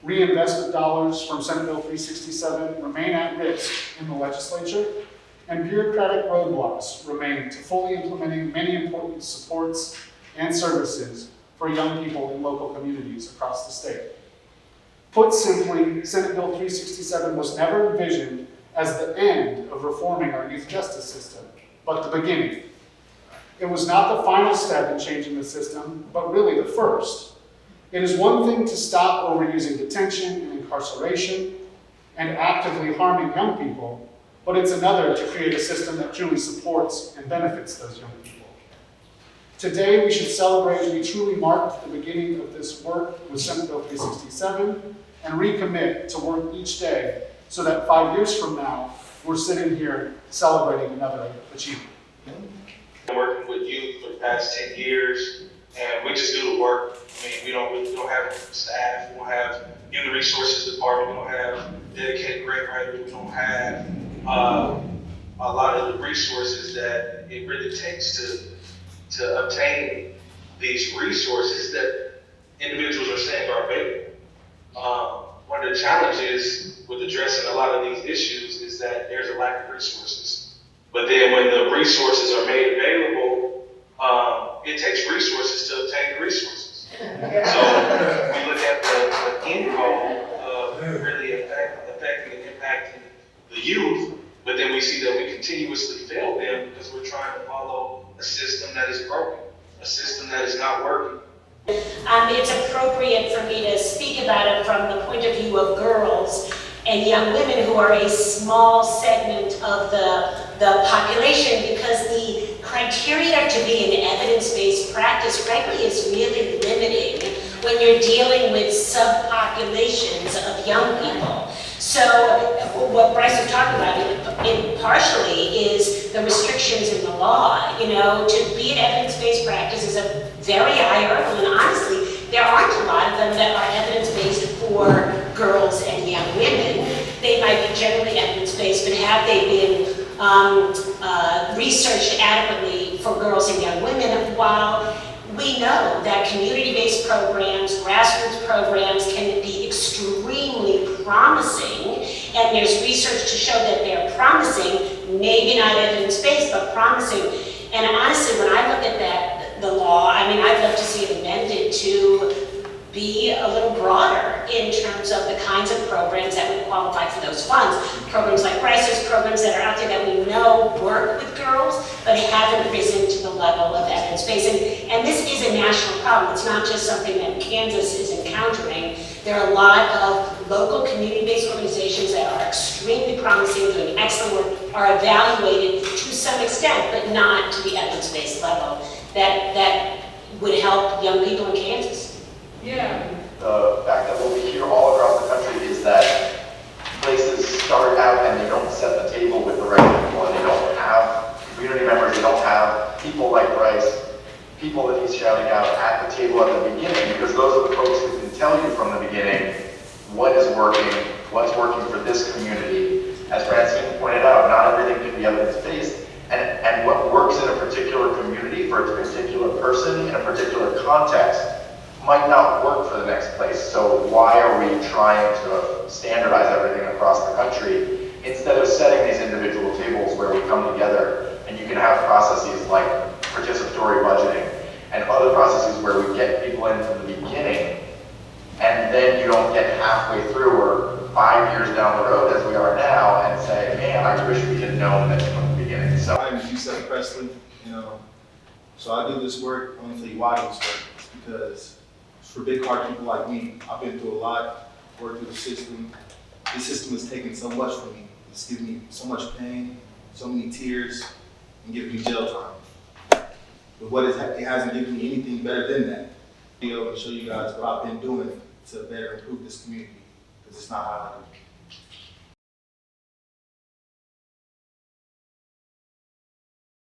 reinvestment dollars from Senate Bill 367 remain at risk in the legislature, and bureaucratic roadblocks remain to fully implementing many important supports and services for young people in local communities across the state. Put simply, Senate Bill 367 was never envisioned as the end of reforming our youth justice system, but the beginning. It was not the final step in changing the system, but really the first. It is one thing to stop overusing detention and incarceration and actively harming young people, but it's another to create a system that truly supports and benefits those young people. Today, we should celebrate as we truly mark the beginning of this work with Senate Bill 367 and recommit to work each day so that 5 years from now, we're sitting here celebrating another achievement. Working with youth for the past 10 years, and we just do the work. I mean, we don't have staff, we don't have human resources department, we don't have dedicated grant writers, we don't have a lot of the resources that it really takes to obtain these resources that individuals are saying are available. One of the challenges with addressing a lot of these issues is that there's a lack of resources. But then when the resources are made available, it takes resources to obtain the resources. So we look at the end goal of really affecting and impacting the youth, but then we see that we continuously fail them because we're trying to follow a system that is broken, a system that is not working. It's appropriate for me to speak about it from the point of view of girls and young women who are a small segment of the population, because the criteria to be an evidence-based practice, frankly, is really limiting when you're dealing with subpopulations of young people. So what Bryce was talking about partially is the restrictions in the law. You know, to be an evidence-based practice is a very high hurdle, and honestly, there aren't a lot of them that are evidence-based for girls and young women. They might be generally evidence-based, but have they been researched adequately for girls and young women? While we know that community-based programs, grassroots programs can be extremely promising, and there's research to show that they're promising, maybe not evidence-based, but promising. And honestly, when I look at the law, I mean, I'd love to see it amended to be a little broader in terms of the kinds of programs that would qualify for those funds. Programs like Bryce's, programs that are out there that we know work with girls, but haven't risen to the level of evidence-based. And this is a national problem. It's not just something that Kansas is encountering. There are a lot of local community-based organizations that are extremely promising, doing excellent work, are evaluated to some extent, but not to the evidence-based level that would help young people in Kansas. Yeah. The fact that what we hear all across the country is that places start out and they don't set the table with the right people, and they don't have community members, they don't have people like Bryce, people that he's shouting out at the table at the beginning, because those are the folks who can tell you from the beginning what is working, what's working for this community. As Francine pointed out, not everything can be evidence-based, and what works in a particular community for a particular person in a particular context might not work for the next place. So why are we trying to standardize everything across the country instead of setting these individual tables where we come together, and you can have processes like participatory budgeting and other processes where we get people in from the beginning, and then you don't get halfway through or 5 years down the road as we are now and say, man, I wish we had known this from the beginning. So my name is Yusef Presley, so I do this work. I'm gonna tell you why I do this work. It's because for big heart people like me, I've been through a lot, worked through the system. This system has taken so much from me. It's given me so much pain, so many tears, and given me jail time. But it hasn't given me anything better than that. I'll show you guys what I've been doing to better improve this community, because it's not highlighted.